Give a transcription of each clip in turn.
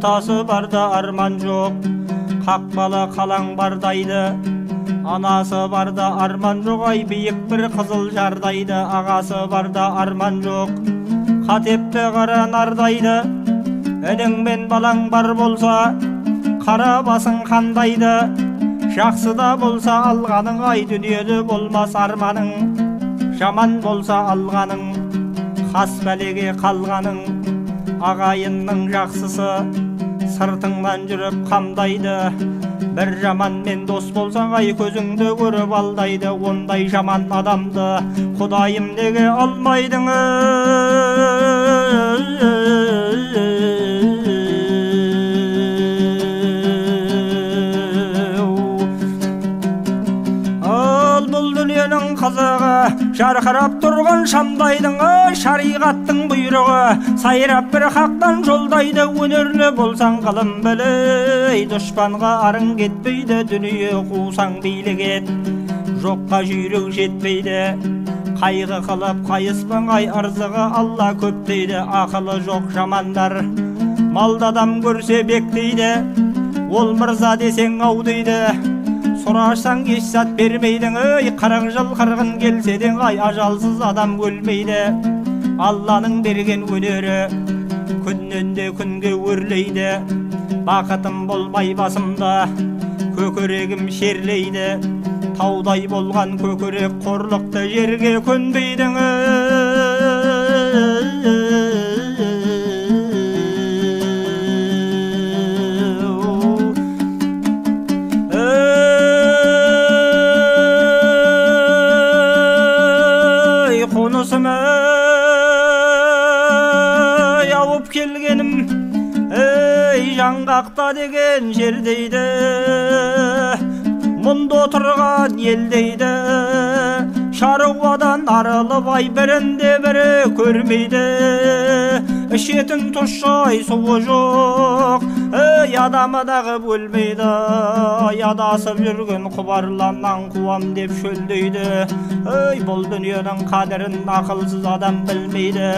Atası barda arman жоқ, қақпалы қалаң бардайды. Анасы барда арман жоқ, ай биік бір қызыл жардайды. Ағасы барда арман жоқ, қатепті қара нардайды. Інің мен балаң бар болса, қара басың қандайды. Жақсыда болса алғаның, ай дүниеде болмас арманың. Жаман болса алғаның, қас бәлеге қалғаның. Ағайынның жақсысы сыртыңнан жүріп қамдайды. Бір жаманмен дос болсаң, ай көзіңді көріп алдайды. Ондай жаман адамды Құдайым неге алмайдың? Ал бұл дүниенің қызығы жарқырап тұрған шамдайдың, шариғаттың бұйрығы сайрап бір хақтан жолдайды. Өнерлі болсаң ғылым білей, дұшпанға арың кетпейді. Дүние қусаң билік ет, жоққа жүйрік жетпейді. Қайғы қылып қайыспың, ай ырзығы Алла көп дейді. Ақылы жоқ жамандар малды адам көрсе бектейді. Ол мырза десең ау дейді, сұрашсаң еш сат бермейдің. 40 жыл қырғын келсе де, ай ажалсыз адам өлмейді. Алланың берген өнері күннен де күнге өрлейді. Бақытым болмай басымда көкірегім шерлейді. Таудай болған көкірек қорлықты жерге көнбейдің. Қонысым ауып келгенім жаңғақта деген жер дейді. Мұнда отырған ел дейді. Шаруадан арылып ай бірінде бірі көрмейді. Ішетін тұщай суы жоқ, адамы дағып өлмейді. Адасып жүрген құбарланнан қуам деп шөлдейді. Бұл дүниенің қадірін ақылсыз адам білмейді.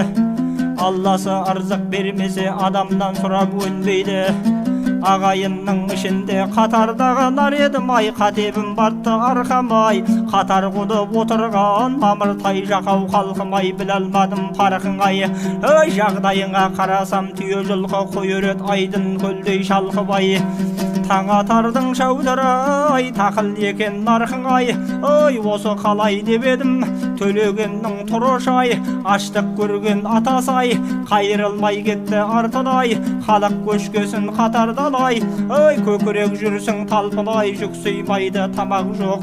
Алласы ырзық бермесе адамдан сұрап өнбейді. Ағайынның ішінде қатардағы нар едім, ай қатебім бартты арқамай. Қатар құдып отырған мамыртай жақау қалқымай, біле алмадым парқың ай. Жағдайыңа қарасам түйе жылқы қойырет айдын көлдей шалқыбай. Таң атардың шаудырай тақыл екен нарқың ай. Осы қалай деп едім төлегеннің тұрышай. Аштық көрген атасай, қайырылмай кетті артынай. Халық көшкесін қатардалай, көкірек жүрсің талпынай. Жүк сыймайды тамақ жоқ,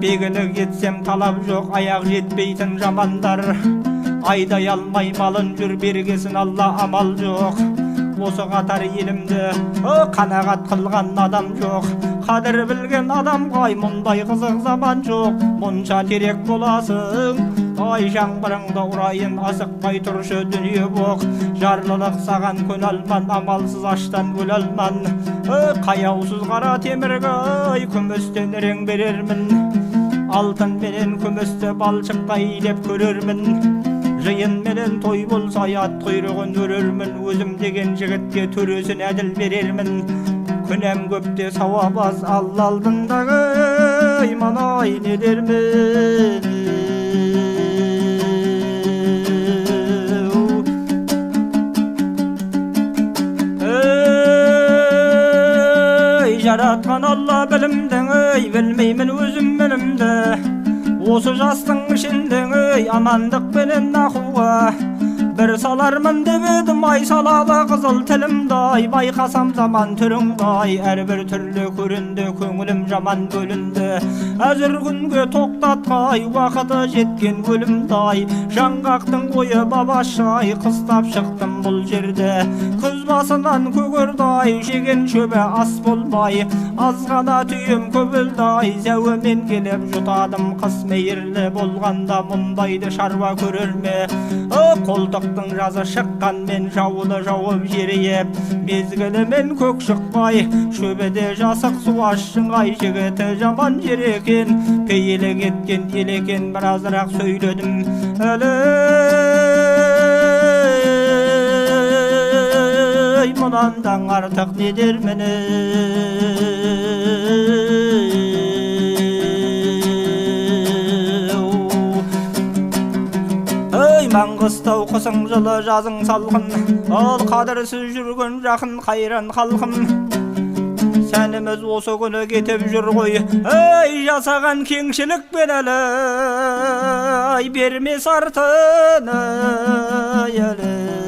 бегілік етсем талап жоқ. Аяқ жетпейтін жамандар айдай алмай малын жүр бергесін Алла амал жоқ. Осы қатар елімді қанағат қылған адам жоқ. Қадір білген адамға ай мұндай қызық заман жоқ. Мұнша терек боласың, ай жаңбырыңды ұрайын, асықпай тұршы дүние боқ. Жарлылық саған көн алман, амалсыз аштан өл алман. Қаяусыз қара темірге ай күмістен рең берермін. Алтын менен күмісті балшыққа илеп көрермін. Жиын менен той болса ат құйрығын өрермін. Өзім деген жігітке төресін әділ берермін. Күнәм көпте сауап аз, Алла алдындағы иман-ай не дермін. Жаратқан Алла білімдің, білмеймін өзім білімді. Осы жастың ішіндегі амандық пенен нақуға бір салармын деп едім, ай салалы қызыл тілімді. Ай байқасам заман түріңді, ай әрбір түрлі көрінді. Көңілім жаман бөлінді, әзір күнге тоқтатқай. Уақыты жеткен өлімді, ай жаңғақтың ойы бабашай. Қыстап шықтым бұл жерде күз басынан көгерді, ай жеген шөбе ас болмай. Аз ғана түйім көбілді, ай зәуімен келіп жұтадым. Қыс мейірлі болғанда мұндайды шаруа көрер ме? Қолдықтың жазы шыққан мен жауыны жауып жерейіп, мезгілімен көк шықпай шөбеде жасық су ашшың. Ай жігіті жаман жер екен, пейілі кеткен ел екен. Біразырақ сөйледім әлі ey munandan artık ne dermeni. Ey mangıstau kısın жылы жазың салқын, ал қадірсіз жүрген жақын қайран халқым. Сәніміз осы күні кетіп жүр ғой, ей жасаған кеңшілікпен әлі, ай бермес артын әлі.